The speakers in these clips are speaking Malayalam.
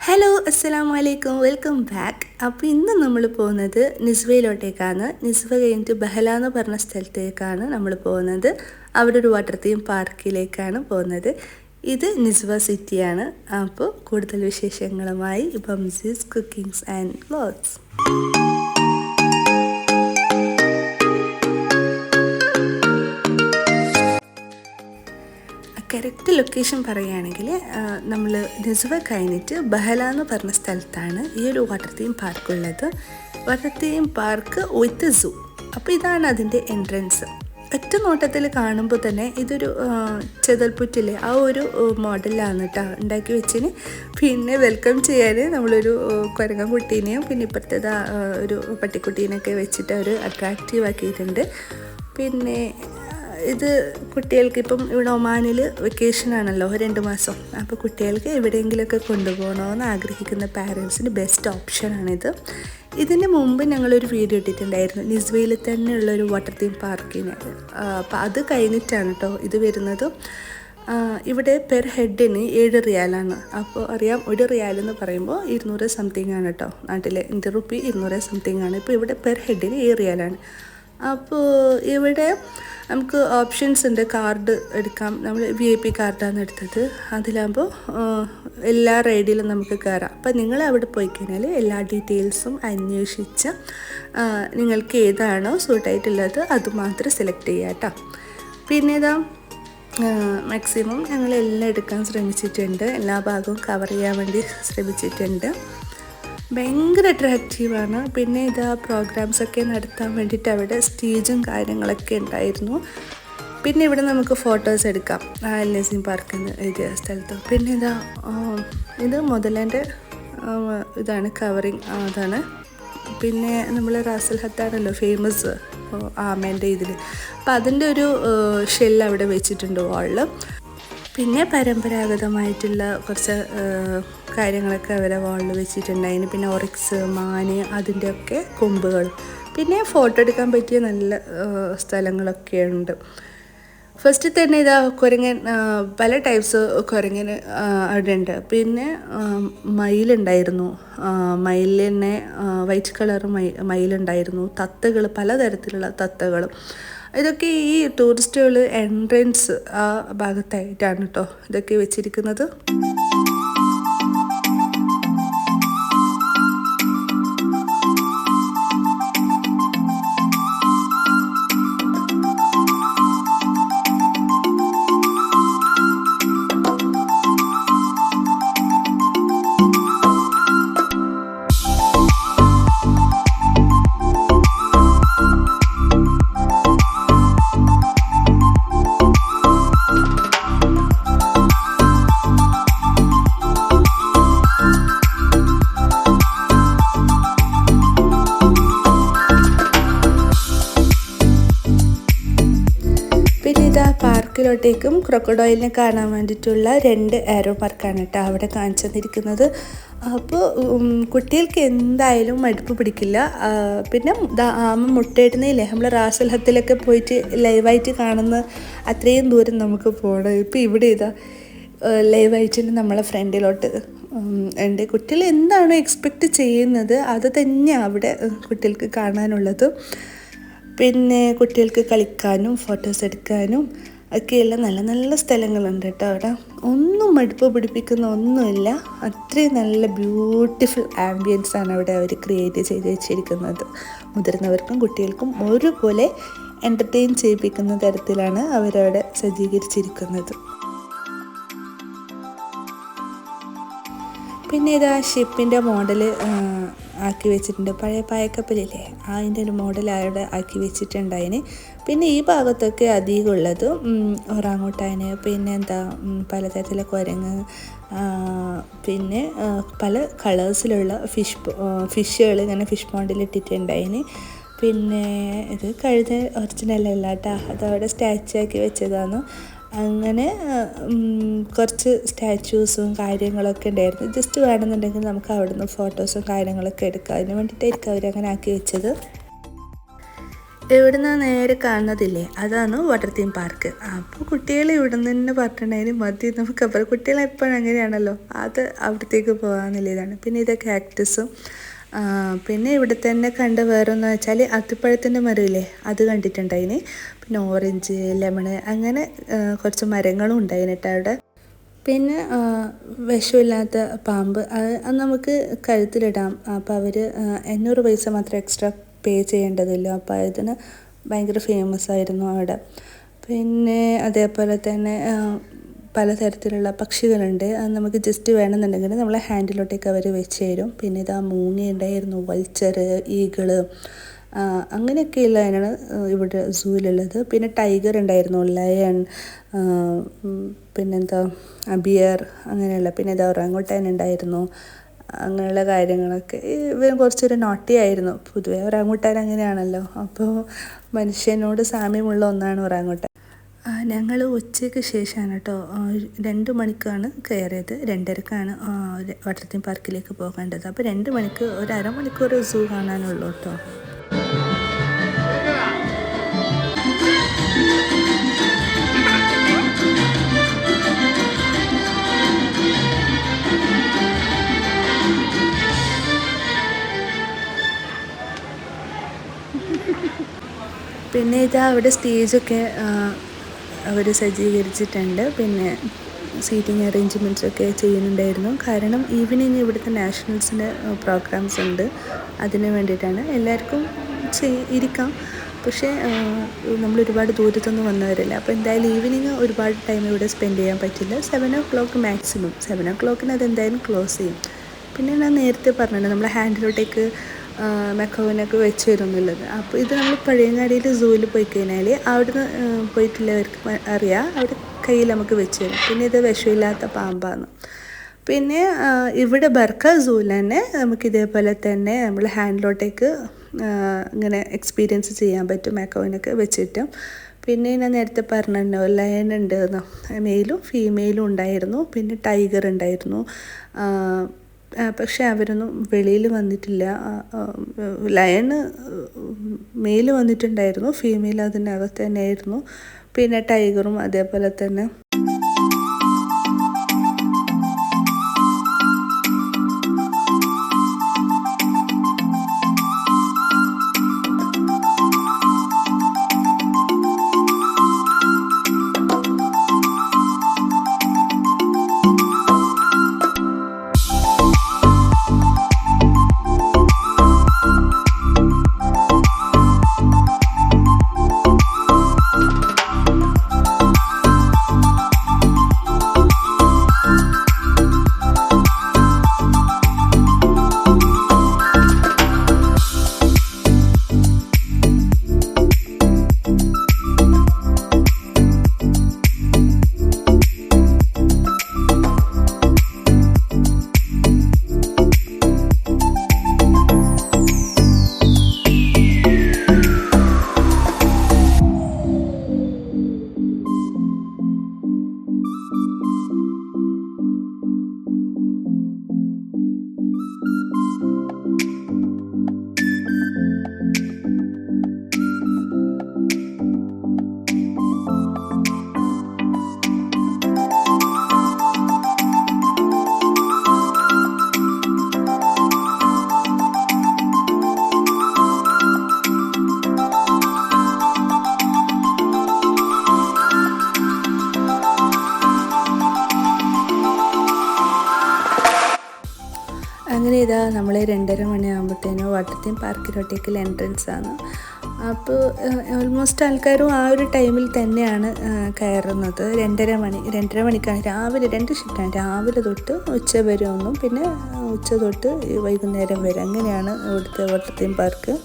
ഹലോ അസ്സലാമു അലൈക്കും വെൽക്കം ബാക്ക്. അപ്പോൾ ഇന്ന് നമ്മൾ പോകുന്നത് നിസ്വയിലോട്ടേക്കാണ്. നിസ്വ കഴിഞ്ഞിട്ട് ബഹല എന്ന് പറഞ്ഞ സ്ഥലത്തേക്കാണ് നമ്മൾ പോകുന്നത്. അവിടെ ഒരു വാട്ടർ തീം പാർക്കിലേക്കാണ് പോകുന്നത്. ഇത് നിസ്വ സിറ്റിയാണ്. അപ്പോൾ കൂടുതൽ വിശേഷങ്ങളുമായി ബംസീസ് cookings and vlogs. Correct location പറയുകയാണെങ്കിൽ നമ്മൾ നിസ്വ കഴിഞ്ഞിട്ട് ബഹല എന്ന് പറഞ്ഞ സ്ഥലത്താണ് ഈ ഒരു വാട്ടർ തീം പാർക്കുള്ളത്. Water theme park with zoo. അപ്പോൾ ഇതാണ് അതിൻ്റെ എൻട്രൻസ്. ഒറ്റ നോട്ടത്തിൽ കാണുമ്പോൾ തന്നെ ഇതൊരു ചെതൽപ്പുറ്റിലെ ആ ഒരു മോഡലാണ് കേട്ടോ ഉണ്ടാക്കി വെച്ചിന്. പിന്നെ വെൽക്കം ചെയ്യാൻ നമ്മളൊരു കുരങ്ങൻ കുട്ടീനെയും പിന്നെ ഇപ്പോഴത്തേത് ഒരു പട്ടിക്കുട്ടീനെയൊക്കെ വെച്ചിട്ട് അവർ അട്രാക്റ്റീവ് ആക്കിയിട്ടുണ്ട്. പിന്നെ ഇത് കുട്ടികൾക്ക് ഇപ്പം ഇവിടെ ഒമാനിൽ വെക്കേഷനാണല്ലോ 2 മാസം. അപ്പോൾ കുട്ടികൾക്ക് എവിടെയെങ്കിലുമൊക്കെ കൊണ്ടുപോകണമെന്ന് ആഗ്രഹിക്കുന്ന പാരൻസിന് ബെസ്റ്റ് ഓപ്ഷനാണിത്. ഇതിന് മുമ്പ് ഞങ്ങളൊരു വീഡിയോ ഇട്ടിട്ടുണ്ടായിരുന്നു നിസ്വയിൽ തന്നെയുള്ളൊരു വാട്ടർ തീം പാർക്കിന്. അപ്പോൾ അത് കഴിഞ്ഞിട്ടാണ് കേട്ടോ ഇത് വരുന്നത്. ഇവിടെ പെർ ഹെഡിന് 7 റിയാലാണ്. അപ്പോൾ അറിയാം, 1 റിയാൽ എന്ന് പറയുമ്പോൾ 200 സംതിങ് ആണ് കേട്ടോ. നാട്ടിലെ ഇന്ത്യൻ റുപ്പി 200 സംതിങ് ആണ്. ഇപ്പോൾ ഇവിടെ പെർ ഹെഡിന് 7 റിയാലാണ്. അപ്പോൾ ഇവിടെ നമുക്ക് ഓപ്ഷൻസ് ഉണ്ട്. കാർഡ് എടുക്കാം. നമ്മൾ VIP കാർഡാണ് എടുത്തത്. അതിലാകുമ്പോൾ എല്ലാ റൈഡിലും നമുക്ക് കയറാം. അപ്പം നിങ്ങൾ അവിടെ പോയി കഴിഞ്ഞാൽ എല്ലാ ഡീറ്റെയിൽസും അന്വേഷിച്ച് നിങ്ങൾക്ക് ഏതാണോ സൂട്ടായിട്ടുള്ളത് അത് മാത്രം സെലക്ട് ചെയ്യുക കേട്ടോ. പിന്നെ ഇതാ മാക്സിമം ഞങ്ങളെല്ലാം എടുക്കാൻ ശ്രമിച്ചിട്ടുണ്ട്. എല്ലാ ഭാഗവും കവർ ചെയ്യാൻ വേണ്ടി ശ്രമിച്ചിട്ടുണ്ട്. ഭയങ്കര അട്രാക്റ്റീവാണ്. പിന്നെ ഇതാ പ്രോഗ്രാംസൊക്കെ നടത്താൻ വേണ്ടിയിട്ട് അവിടെ സ്റ്റേജും കാര്യങ്ങളൊക്കെ ഉണ്ടായിരുന്നു. പിന്നെ ഇവിടെ നമുക്ക് ഫോട്ടോസ് എടുക്കാം അൽ നസീം പാർക്ക് എന്ന് എഴുതിയ സ്ഥലത്ത്. പിന്നെ ഇതാ ഇത് മുതലേൻ്റെ ഇതാണ് കവറിങ് അതാണ്. പിന്നെ നമ്മൾ റാസൽ ഹത്താണല്ലോ ഫേമസ് ആമേൻ്റെ ഇതിൽ. അപ്പോൾ അതിൻ്റെ ഒരു ഷെല്ല് അവിടെ വെച്ചിട്ടുണ്ട് വാളിൽ. പിന്നെ പരമ്പരാഗതമായിട്ടുള്ള കുറച്ച് കാര്യങ്ങളൊക്കെ അവരെ വാളിൽ വെച്ചിട്ടുണ്ടായിരുന്നു. പിന്നെ ഒറിക്സ്, മാന്, അതിൻ്റെയൊക്കെ കൊമ്പുകൾ. പിന്നെ ഫോട്ടോ എടുക്കാൻ പറ്റിയ നല്ല സ്ഥലങ്ങളൊക്കെ ഉണ്ട്. ഫസ്റ്റ് തന്നെ ഇതാ കുരങ്ങൻ, പല ടൈപ്സ് കുരങ്ങന് അവിടെ ഉണ്ട്. പിന്നെ മയിലുണ്ടായിരുന്നു. മയിലിനെ വൈറ്റ് കളർ മയിലുണ്ടായിരുന്നു. തത്തകൾ, പലതരത്തിലുള്ള തത്തകളും. ഇതൊക്കെ ഈ ടൂറിസ്റ്റുകൾ എൻട്രൻസ് ആ ഭാഗത്തായിട്ടാണ് കേട്ടോ ഇതൊക്കെ വെച്ചിരിക്കുന്നത്. പാർക്കിലോട്ടേക്കും ക്രൊക്കഡോയിലിനെ കാണാൻ വേണ്ടിയിട്ടുള്ള 2 ആരോ മാർക്കാണ് കേട്ടോ അവിടെ കാണിച്ചു തന്നിരിക്കുന്നത്. അപ്പോൾ കുട്ടികൾക്ക് എന്തായാലും മടുപ്പ് പിടിക്കില്ല. പിന്നെ ആമ മുട്ടയിടുന്നില്ലേ, നമ്മൾ റാസൽഹത്തിലൊക്കെ പോയിട്ട് ലൈവായിട്ട് കാണുന്ന അത്രയും ദൂരം നമുക്ക് പോകണം. ഇപ്പോൾ ഇവിടെ ഇതാ ലൈവായിട്ട് നമ്മളെ ഫ്രണ്ടിലോട്ട് ഉണ്ട്. കുട്ടികൾ എന്താണോ എക്സ്പെക്റ്റ് ചെയ്യുന്നത് അത് തന്നെ അവിടെ കുട്ടികൾക്ക് കാണാനുള്ളത്. പിന്നെ കുട്ടികൾക്ക് കളിക്കാനും ഫോട്ടോസ് എടുക്കാനും ഒക്കെയുള്ള നല്ല നല്ല സ്ഥലങ്ങളുണ്ട് കേട്ടോ അവിടെ. ഒന്നും മടുപ്പ് പിടിപ്പിക്കുന്ന ഒന്നുമില്ല. അത്രയും നല്ല ബ്യൂട്ടിഫുൾ ആംബിയൻസ് ആണ് അവിടെ അവർ ക്രിയേറ്റ് ചെയ്ത് വെച്ചിരിക്കുന്നത്. മുതിർന്നവർക്കും കുട്ടികൾക്കും ഒരുപോലെ എൻ്റർടൈൻ ചെയ്യിപ്പിക്കുന്ന തരത്തിലാണ് അവരവിടെ സജ്ജീകരിച്ചിരിക്കുന്നത്. പിന്നെ ഇതാ ഷിപ്പിൻ്റെ മോഡൽ ആക്കി വെച്ചിട്ടുണ്ട്. പഴയ പായക്കപ്പലില്ലേ, അതിൻ്റെ ഒരു മോഡൽ അവിടെ ആക്കി വെച്ചിട്ടുണ്ടായിന്. പിന്നെ ഈ ഭാഗത്തൊക്കെ അധികം ഉള്ളത് ഒറാങ്ങുട്ടാന്, പിന്നെ എന്താ പലതരത്തിലുള്ള കുരങ്ങ്, പിന്നെ പല കളേഴ്സിലുള്ള ഫിഷുകൾ ഇങ്ങനെ ഫിഷ് പോണ്ടിൽ ഇട്ടിട്ടുണ്ടായിന്. പിന്നെ ഇത് കഴുത ഒറിജിനലല്ല കേട്ടോ, അതവിടെ സ്റ്റാച്ചു ആക്കി വെച്ചതാണ്. അങ്ങനെ കുറച്ച് സ്റ്റാച്യൂസും കാര്യങ്ങളൊക്കെ ഉണ്ടായിരുന്നു. ജസ്റ്റ് വേണമെന്നുണ്ടെങ്കിൽ നമുക്ക് അവിടെ നിന്ന് ഫോട്ടോസും കാര്യങ്ങളൊക്കെ എടുക്കാം. അതിന് വേണ്ടിയിട്ടായിരിക്കും അവരങ്ങനെ ആക്കി വെച്ചത്. ഇവിടുന്ന് നേരെ കാണുന്നതില്ലേ, അതാണ് വാട്ടർ തീം പാർക്ക്. അപ്പോൾ കുട്ടികൾ ഇവിടെ നിന്ന് തന്നെ പറഞ്ഞിട്ടുണ്ടായിരുന്നു മതി നമുക്കപ്പോൾ കുട്ടികളെപ്പോഴും അങ്ങനെയാണല്ലോ, അത് അവിടത്തേക്ക് പോകാമെന്നുള്ളതാണ്. പിന്നെ ഇത് കാക്ടസും, പിന്നെ ഇവിടെ തന്നെ കണ്ട വേറൊന്ന് വെച്ചാൽ അത്തിപ്പഴത്തിൻ്റെ മരമില്ലേ, അത് കണ്ടിട്ടുണ്ടായിന്. പിന്നെ ഓറഞ്ച്, ലെമണ്, അങ്ങനെ കുറച്ച് മരങ്ങളും ഉണ്ടായിന് കേട്ടോ അവിടെ. പിന്നെ വിഷമില്ലാത്ത പാമ്പ്, അത് നമുക്ക് കഴുത്തിലിടാം. അപ്പോൾ അവർ 800 പൈസ മാത്രം എക്സ്ട്രാ പേ ചെയ്യേണ്ടതില്ല. അപ്പോൾ അതിന് ഭയങ്കര ഫേമസ് ആയിരുന്നു അവിടെ. പിന്നെ അതേപോലെ തന്നെ പലതരത്തിലുള്ള പക്ഷികളുണ്ട്. അത് നമുക്ക് ജസ്റ്റ് വേണമെന്നുണ്ടെങ്കിൽ നമ്മളെ ഹാൻഡിലോട്ടേക്ക് അവർ വെച്ച് തരും. പിന്നെ ഇതാ മൂങ്ങ ഉണ്ടായിരുന്നു, വൾച്ചർ, ഈഗിള്, അങ്ങനെയൊക്കെയുള്ളതാണ് ഇവിടെ സൂവിലുള്ളത്. പിന്നെ ടൈഗർ ഉണ്ടായിരുന്നു, ലയൺ, പിന്നെന്താ ബിയർ, അങ്ങനെയുള്ള. പിന്നെ ഇതാ ഒറാങ്ങുട്ടാൻ ഉണ്ടായിരുന്നു. അങ്ങനെയുള്ള കാര്യങ്ങളൊക്കെ. ഇവൻ കുറച്ചൊരു നോട്ടി ആയിരുന്നു. പൊതുവെ ഒറാങ്ങുട്ടാൻ അങ്ങനെയാണല്ലോ, അപ്പോൾ മനുഷ്യനോട് സാമ്യമുള്ള ഒന്നാണ് ഒറാങ്ങുട്ടാൻ. ഞങ്ങൾ ഉച്ചയ്ക്ക് ശേഷമാണ് കേട്ടോ, 2 മണിക്കാണ് കയറിയത്. 2:30ക്കാണ് വാട്ടർ തീം പാർക്കിലേക്ക് പോകേണ്ടത്. അപ്പോൾ 2 മണിക്ക് ഒരു അരമണിക്കൂർ സൂ കാണാനുള്ളൂ കേട്ടോ. പിന്നെ ഇതാ അവിടെ സ്റ്റേജൊക്കെ അവർ സജ്ജീകരിച്ചിട്ടുണ്ട്. പിന്നെ സീറ്റിംഗ് അറേഞ്ച്മെൻറ്റ്സൊക്കെ ചെയ്യുന്നുണ്ടായിരുന്നു. കാരണം ഈവനിങ് ഇവിടുത്തെ നാഷണൽസിൻ്റെ പ്രോഗ്രാംസ് ഉണ്ട്, അതിന് വേണ്ടിയിട്ടാണ്. എല്ലാവർക്കും ഇരിക്കാം, പക്ഷേ നമ്മൾ ഒരുപാട് ദൂരത്തൊന്നും വന്നവരല്ല. അപ്പോൾ എന്തായാലും ഈവനിങ് ഒരുപാട് ടൈം ഇവിടെ സ്പെൻഡ് ചെയ്യാൻ പറ്റില്ല. 7 o'clock മാക്സിമം. 7 o'clock അതെന്തായാലും ക്ലോസ് ചെയ്യും. പിന്നെ ഞാൻ നേരത്തെ പറഞ്ഞല്ലോ, നമ്മളെ ഹാൻഡിലോട്ടേക്ക് മെക്കോവിനൊക്കെ വെച്ച് തരുന്നുള്ളത്. അപ്പോൾ ഇത് നമ്മൾ പഴയങ്ങാടിയിൽ സൂവിൽ പോയി കഴിഞ്ഞാൽ അവിടുന്ന് പോയിട്ടുള്ളവർക്ക് അറിയാം, അവിടെ കയ്യിൽ നമുക്ക് വെച്ച് തരും. പിന്നെ ഇത് വിഷമില്ലാത്ത പാമ്പാണ്. പിന്നെ ഇവിടെ ബർക്ക സൂവിൽ തന്നെ നമുക്ക് ഇതേപോലെ തന്നെ നമ്മൾ ഹാൻഡിലോട്ടേക്ക് ഇങ്ങനെ എക്സ്പീരിയൻസ് ചെയ്യാൻ പറ്റും, മെക്കോവിനൊക്കെ വെച്ചിട്ടും. പിന്നെ ഞാൻ നേരത്തെ പറഞ്ഞല്ലോ, ലയൺ ഉണ്ട്, മെയിലും ഫീമെയിലും ഉണ്ടായിരുന്നു. പിന്നെ ടൈഗർ ഉണ്ടായിരുന്നു. പക്ഷെ അവരൊന്നും വെളിയിൽ വന്നിട്ടില്ല. ലയൺ മെയിൽ വന്നിട്ടുണ്ടായിരുന്നു, ഫീമെയിൽ അതിനകത്ത് തന്നെയായിരുന്നു. പിന്നെ ടൈഗറും അതേപോലെ തന്നെ. അങ്ങനെ ഇതാ നമ്മൾ 2:30 മണിയാകുമ്പോഴത്തേനും വാട്ടർ തീം പാർക്കിലോട്ടേക്കുള്ള എൻട്രൻസ് ആണ്. അപ്പോൾ ഓൾമോസ്റ്റ് ആൾക്കാരും ആ ഒരു ടൈമിൽ തന്നെയാണ് കയറുന്നത്. 2:30 മണിക്കാണ്. രാവിലെ 2 ഷിഫ്റ്റാണ്, രാവിലെ തൊട്ട് ഉച്ച വരെ ഒന്നും, പിന്നെ ഉച്ച തൊട്ട് വൈകുന്നേരം വരെ. അങ്ങനെയാണ് ഇവിടുത്തെ വാട്ടർ തീം പാർക്ക്.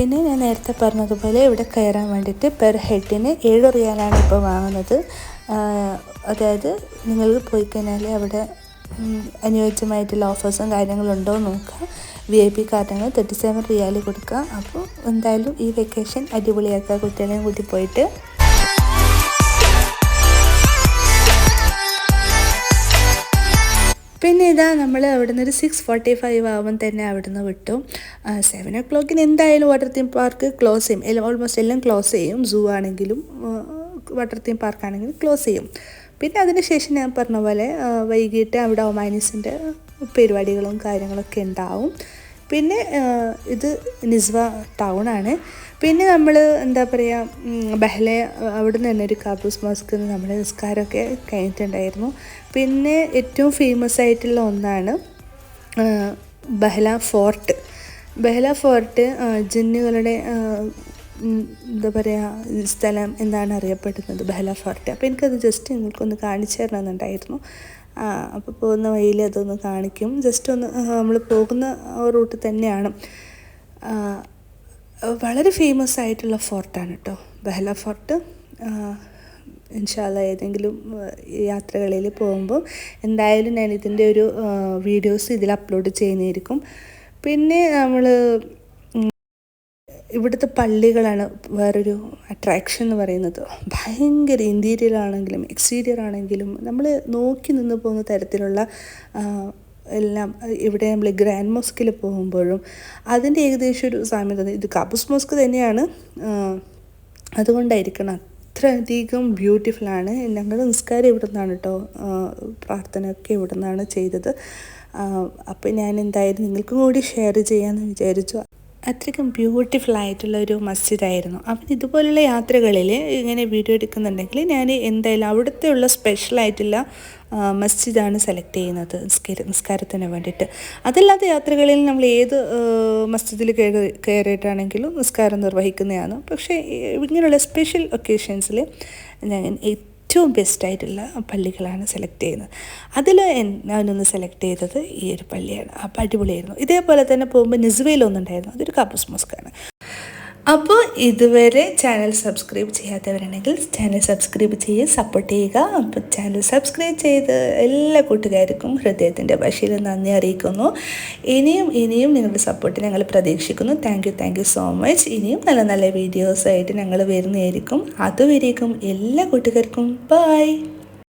പിന്നെ ഞാൻ നേരത്തെ പറഞ്ഞതുപോലെ ഇവിടെ കയറാൻ വേണ്ടിയിട്ട് പെർ ഹെഡിന് 7 റിയാലാണ് ഇപ്പോൾ വാങ്ങുന്നത്. അതായത് നിങ്ങൾ പോയി കഴിഞ്ഞാൽ അവിടെ അനുയോജ്യമായിട്ടുള്ള ഓഫേഴ്സും കാര്യങ്ങളും ഉണ്ടോ എന്ന് നോക്കുക. VIP കാർഡാണ് 37 റിയാൽ കൊടുക്കുക. അപ്പോൾ എന്തായാലും ഈ വെക്കേഷൻ അടിപൊളിയാക്കുക കുട്ടികളെയും കൂട്ടി പോയിട്ട്. പിന്നെ ഇതാ നമ്മൾ അവിടെ നിന്ന് ഒരു 6:45 ആവുമ്പം തന്നെ അവിടെ നിന്ന് വിട്ടു. 7 o'clock എന്തായാലും വാട്ടർ തീം പാർക്ക് ക്ലോസ് ചെയ്യും. ഓൾമോസ്റ്റ് എല്ലാം ക്ലോസ് ചെയ്യും. സൂ ആണെങ്കിലും വാട്ടർ തീം പാർക്കാണെങ്കിലും ക്ലോസ് ചെയ്യും. പിന്നെ അതിന് ശേഷം ഞാൻ പറഞ്ഞ പോലെ വൈകിട്ട് അവിടെ ഒമാനീസിൻ്റെ പരിപാടികളും കാര്യങ്ങളൊക്കെ ഉണ്ടാവും. പിന്നെ ഇത് നിസ്വ ടൗണാണ്. പിന്നെ നമ്മൾ എന്താ പറയുക, ബഹ്ല അവിടെ നിന്ന് തന്നെ ഒരു കാബൂസ് മോസ്ക് നമ്മുടെ നിസ്കാരമൊക്കെ കഴിഞ്ഞിട്ടുണ്ടായിരുന്നു. പിന്നെ ഏറ്റവും ഫേമസ് ആയിട്ടുള്ള ഒന്നാണ് ബഹ്ല ഫോർട്ട്. ബഹ്ല ഫോർട്ട് ജിന്നുകളുടെ എന്താ പറയുക സ്ഥലം എന്താണ് അറിയപ്പെടുന്നത്, ബഹ്ല ഫോർട്ട്. അപ്പോൾ എനിക്കത് ജസ്റ്റ് നിങ്ങൾക്കൊന്ന് കാണിച്ചു തരണമെന്നുണ്ടായിരുന്നു. അപ്പോൾ പോകുന്ന വഴിയിൽ അതൊന്ന് കാണിക്കും. ജസ്റ്റ് ഒന്ന് നമ്മൾ പോകുന്ന റൂട്ട് തന്നെയാണ്. വളരെ ഫേമസ് ആയിട്ടുള്ള ഫോർട്ടാണ് കേട്ടോ ബഹ്ല ഫോർട്ട്. ഇൻഷാ അല്ലാഹ് ഏതെങ്കിലും യാത്രകളിൽ പോകുമ്പോൾ എന്തായാലും ഞാൻ ഇതിൻ്റെ ഒരു വീഡിയോസ് ഇതിൽ അപ്ലോഡ് ചെയ്യുന്നതായിരിക്കും. പിന്നെ നമ്മൾ ഇവിടുത്തെ പള്ളികളാണ് വേറൊരു അട്രാക്ഷൻ എന്ന് പറയുന്നത്. ഭയങ്കര ഇൻറ്റീരിയർ ആണെങ്കിലും എക്സ്റ്റീരിയർ ആണെങ്കിലും നമ്മൾ നോക്കി നിന്ന് പോകുന്ന തരത്തിലുള്ള എല്ലാം. ഇവിടെ നമ്മൾ ഗ്രാൻഡ് മോസ്കിൽ പോകുമ്പോഴും അതിൻ്റെ ഏകദേശം ഒരു സാമ്യത, ഇത് കാബൂസ് മോസ്ക് തന്നെയാണ്, അതുകൊണ്ടായിരിക്കണം അത്രയധികം ബ്യൂട്ടിഫുള്ളാണ്. ഞങ്ങളുടെ നിസ്കാരം ഇവിടെ നിന്നാണ് കേട്ടോ, പ്രാർത്ഥനയൊക്കെ ഇവിടെ നിന്നാണ് ചെയ്തത്. അപ്പോൾ ഞാൻ എന്തായാലും നിങ്ങൾക്കും കൂടി ഷെയർ ചെയ്യാമെന്ന് വിചാരിച്ചു. അത്രയ്ക്കും ബ്യൂട്ടിഫുൾ ആയിട്ടുള്ളൊരു മസ്ജിദായിരുന്നു. അപ്പം ഇതുപോലുള്ള യാത്രകളിൽ ഇങ്ങനെ വീഡിയോ എടുക്കുന്നുണ്ടെങ്കിൽ ഞാൻ എന്തായാലും അവിടുത്തെ ഉള്ള സ്പെഷ്യലായിട്ടുള്ള മസ്ജിദാണ് സെലക്ട് ചെയ്യുന്നത് നിസ്കാരത്തിന് വേണ്ടിയിട്ട്. അതല്ലാത്ത യാത്രകളിൽ നമ്മൾ ഏത് മസ്ജിദിൽ കയറിയിട്ടാണെങ്കിലും നിസ്കാരം നിർവഹിക്കുന്നതാണ്. പക്ഷേ ഇങ്ങനെയുള്ള സ്പെഷ്യൽ ഒക്കേഷൻസിൽ ഞാൻ ഏറ്റവും ബെസ്റ്റായിട്ടുള്ള പള്ളികളാണ് സെലക്ട് ചെയ്യുന്നത്. അതിൽ ഞാനൊന്ന് സെലക്ട് ചെയ്തത് ഈ ഒരു പള്ളിയാണ്. അപ്പോൾ അടിപൊളിയായിരുന്നു. ഇതേപോലെ തന്നെ പോകുമ്പോൾ നിസ്വയിലൊന്നുണ്ടായിരുന്നു, അതൊരു കാബൂസ് മോസ്കാണ്. അപ്പോൾ ഇതുവരെ ചാനൽ സബ്സ്ക്രൈബ് ചെയ്യാത്തവരാണെങ്കിൽ ചാനൽ സബ്സ്ക്രൈബ് ചെയ്ത് സപ്പോർട്ട് ചെയ്യുക. അപ്പോൾ ചാനൽ സബ്സ്ക്രൈബ് ചെയ്ത് എല്ലാ കൂട്ടുകാർക്കും ഹൃദയത്തിൻ്റെ ഭാഷയിൽ നന്ദി അറിയിക്കുന്നു. ഇനിയും നിങ്ങളുടെ സപ്പോർട്ട് ഞങ്ങൾ പ്രതീക്ഷിക്കുന്നു. Thank you so much. ഇനിയും നല്ല നല്ല വീഡിയോസായിട്ട് ഞങ്ങൾ വരുന്നതായിരിക്കും. അതുവരേക്കും എല്ലാ കൂട്ടുകാർക്കും ബൈ.